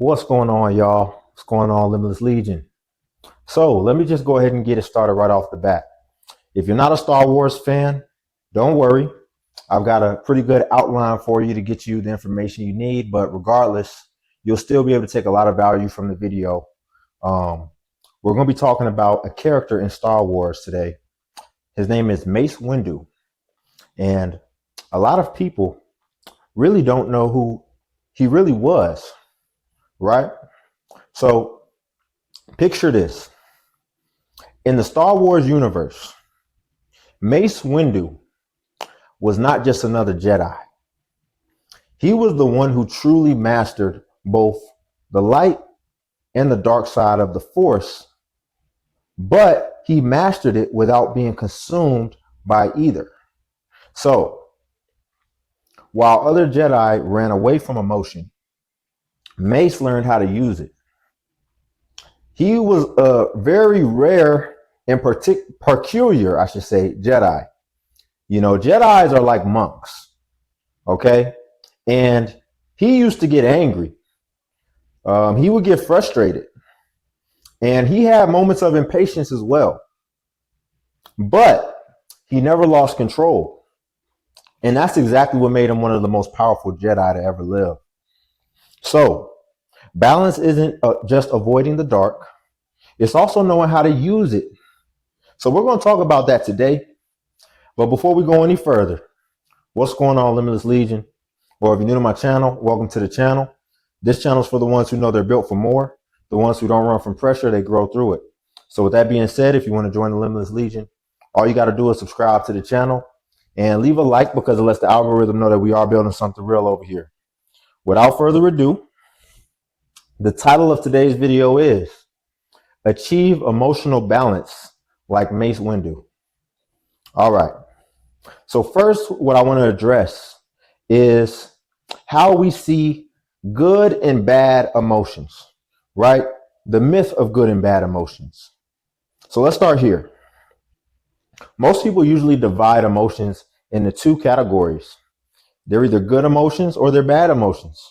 What's going on, y'all? What's going on, Limitless Legion? So let me just go ahead and get it started right off the bat. If you're not a Star Wars fan, don't worry. I've got a pretty good outline for you to get you the information you need, but regardless, you'll still be able to take a lot of value from the video. We're going to be talking about a character in Star Wars today. His name is Mace Windu, and a lot of people really don't know who he really was, right? So picture this. In the Star Wars universe, Mace Windu was not just another Jedi. He was the one who truly mastered both the light and the dark side of the Force, but he mastered it without being consumed by either. So, while other Jedi ran away from emotion, Mace learned how to use it. He was a very rare and peculiar, Jedi. You know, Jedis are like monks, okay? And he used to get angry. He would get frustrated. And he had moments of impatience as well. But he never lost control. And that's exactly what made him one of the most powerful Jedi to ever live. So, balance isn't just avoiding the dark. It's also knowing how to use it. So we're going to talk about that today. But before we go any further, what's going on, Limitless Legion? Or if you're new to my channel, welcome to the channel. This channel is for the ones who know they're built for more. The ones who don't run from pressure, they grow through it. So with that being said, if you want to join the Limitless Legion, all you got to do is subscribe to the channel and leave a like, because it lets the algorithm know that we are building something real over here. Without further ado, the title of today's video is Achieve Emotional Balance like Mace Windu. All right. So first, what I want to address is how we see good and bad emotions, right? The myth of good and bad emotions. So let's start here. Most people usually divide emotions into two categories. They're either good emotions or they're bad emotions.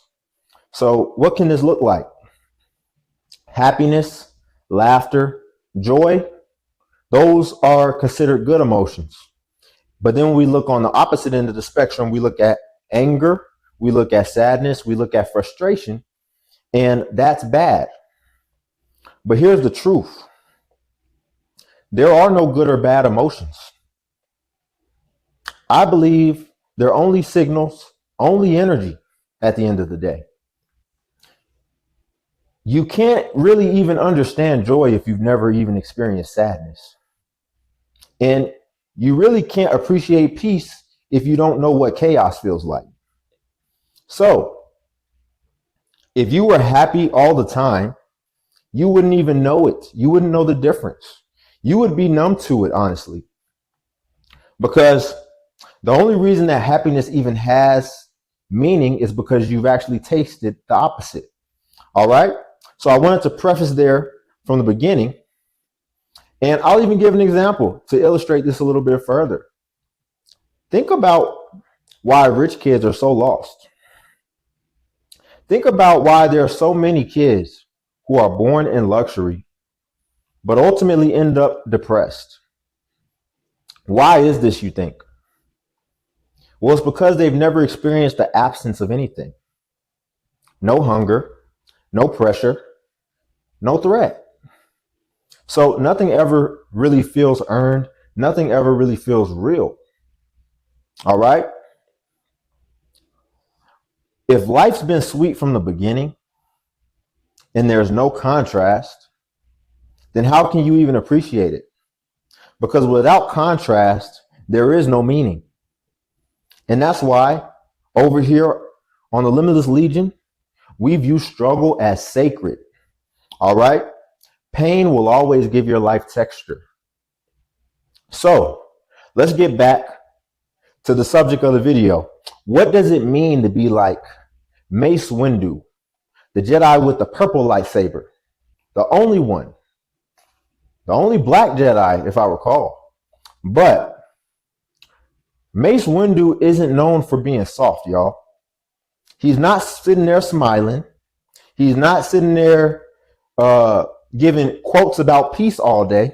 So what can this look like? Happiness, laughter, joy, those are considered good emotions. But then when we look on the opposite end of the spectrum, we look at anger, we look at sadness, we look at frustration, and that's bad. But here's the truth. There are no good or bad emotions. I believe they're only signals, only energy at the end of the day. You can't really even understand joy if you've never even experienced sadness. And you really can't appreciate peace if you don't know what chaos feels like. So, if you were happy all the time, you wouldn't even know it. You wouldn't know the difference. You would be numb to it, honestly. Because the only reason that happiness even has meaning is because you've actually tasted the opposite. All right? So I wanted to preface there from the beginning. And I'll even give an example to illustrate this a little bit further. Think about why rich kids are so lost. Think about why there are so many kids who are born in luxury, but ultimately end up depressed. Why is this, you think? Well, it's because they've never experienced the absence of anything. No hunger, no pressure, no threat. So nothing ever really feels earned. Nothing ever really feels real. All right? If life's been sweet from the beginning and there's no contrast, then how can you even appreciate it? Because without contrast, there is no meaning. And that's why over here on the Limitless Legion, we view struggle as sacred. All right? Pain will always give your life texture. So let's get back to the subject of the video. What does it mean to be like Mace Windu, the Jedi with the purple lightsaber? The only one. The only black Jedi, if I recall. But Mace Windu isn't known for being soft, y'all. He's not sitting there smiling. He's not sitting there uh, giving quotes about peace all day,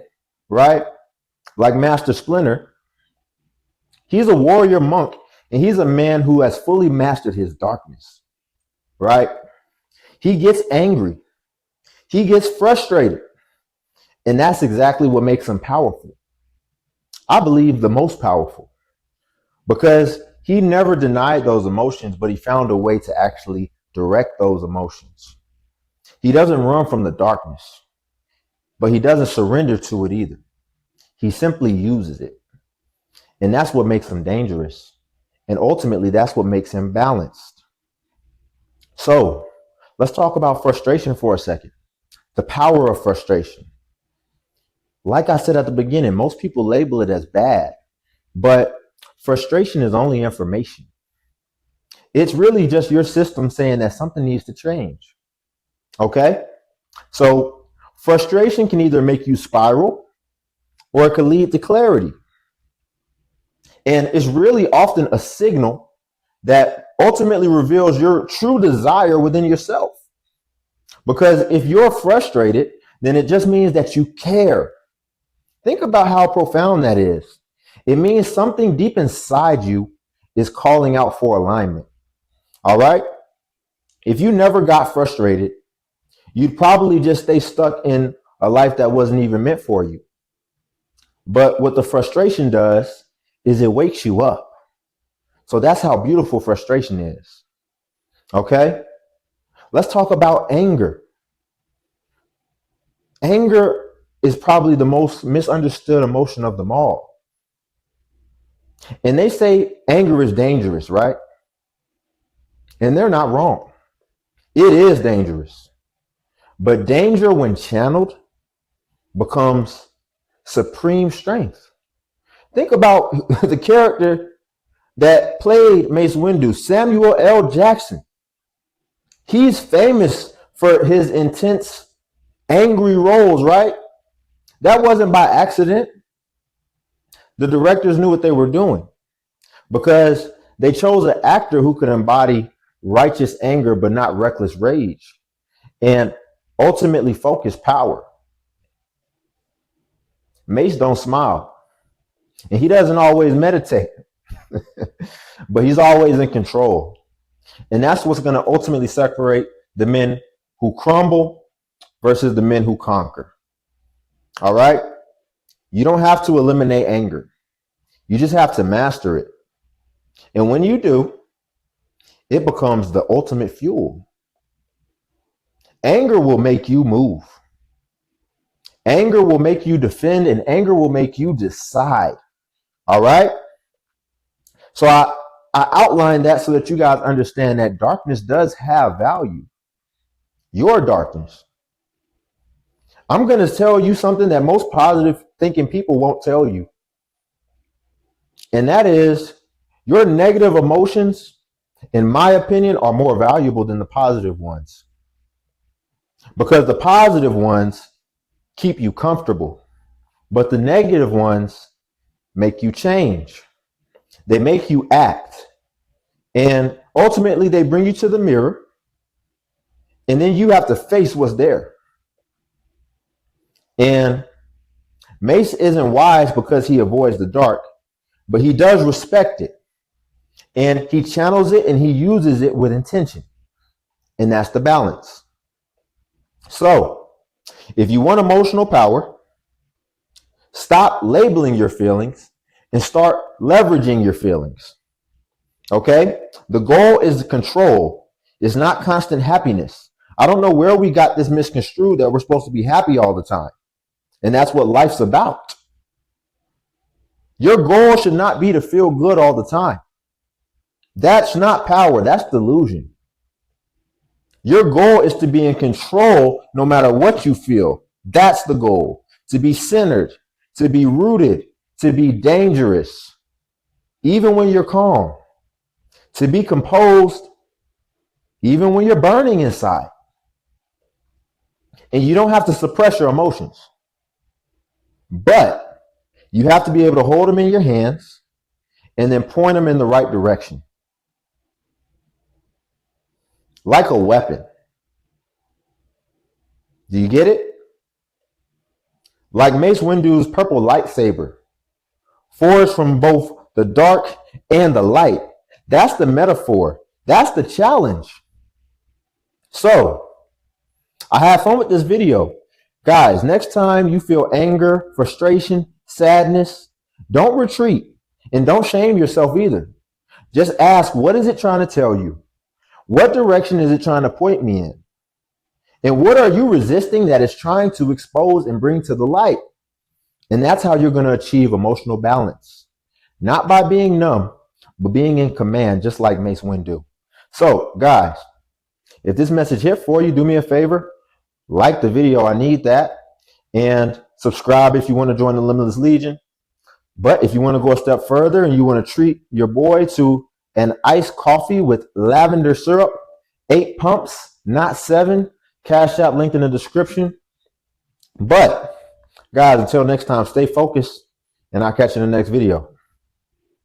right? Like Master Splinter. He's a warrior monk, and he's a man who has fully mastered his darkness, right? He gets angry. He gets frustrated. And that's exactly what makes him powerful. I believe the most powerful, because he never denied those emotions, but he found a way to actually direct those emotions. He doesn't run from the darkness, but he doesn't surrender to it either. He simply uses it. And that's what makes him dangerous. And ultimately, that's what makes him balanced. So let's talk about frustration for a second. The power of frustration. Like I said at the beginning, most people label it as bad, but frustration is only information. It's really just your system saying that something needs to change. Okay? So frustration can either make you spiral or it can lead to clarity. And it's really often a signal that ultimately reveals your true desire within yourself. Because if you're frustrated, then it just means that you care. Think about how profound that is. It means something deep inside you is calling out for alignment. All right? If you never got frustrated, you'd probably just stay stuck in a life that wasn't even meant for you. But what the frustration does is it wakes you up. So that's how beautiful frustration is. Okay? Let's talk about anger. Anger is probably the most misunderstood emotion of them all. And they say anger is dangerous, right? And they're not wrong. It is dangerous. But danger, when channeled, becomes supreme strength. Think about the character that played Mace Windu, Samuel L. Jackson. He's famous for his intense, angry roles, right? That wasn't by accident. The directors knew what they were doing because they chose an actor who could embody righteous anger but not reckless rage and ultimately focus power. Mace don't smile, and he doesn't always meditate, but he's always in control. And that's what's going to ultimately separate the men who crumble versus the men who conquer. All right? You don't have to eliminate anger. You just have to master it. And when you do, it becomes the ultimate fuel. Anger will make you move. Anger will make you defend, and anger will make you decide. All right? So I outlined that so that you guys understand that darkness does have value. Your darkness. I'm going to tell you something that most positive thinking people won't tell you. And that is your negative emotions, in my opinion, are more valuable than the positive ones. Because the positive ones keep you comfortable, but the negative ones make you change. They make you act. And ultimately, they bring you to the mirror. And then you have to face what's there. And Mace isn't wise because he avoids the dark, but he does respect it. And he channels it and he uses it with intention. And that's the balance. So, if you want emotional power, stop labeling your feelings and start leveraging your feelings. Okay? The goal is control. It's not constant happiness. I don't know where we got this misconstrued that we're supposed to be happy all the time. And that's what life's about. Your goal should not be to feel good all the time. That's not power. That's delusion. Your goal is to be in control no matter what you feel. That's the goal. To be centered, to be rooted, to be dangerous, even when you're calm. To be composed, even when you're burning inside. And you don't have to suppress your emotions. But you have to be able to hold them in your hands and then point them in the right direction. Like a weapon. Do you get it? Like Mace Windu's purple lightsaber, forged from both the dark and the light. That's the metaphor. That's the challenge. So, I had fun with this video. Guys, next time you feel anger, frustration, sadness, don't retreat and don't shame yourself either. Just ask, what is it trying to tell you? What direction is it trying to point me in? And what are you resisting that it's trying to expose and bring to the light? And that's how you're going to achieve emotional balance. Not by being numb, but being in command, just like Mace Windu. So, guys, if this message hit for you, do me a favor. Like the video. I need that. And subscribe if you want to join the Limitless Legion. But if you want to go a step further and you want to treat your boy to an iced coffee with lavender syrup, 8 pumps, not 7. Cash App linked in the description. But guys, until next time, stay focused, and I'll catch you in the next video.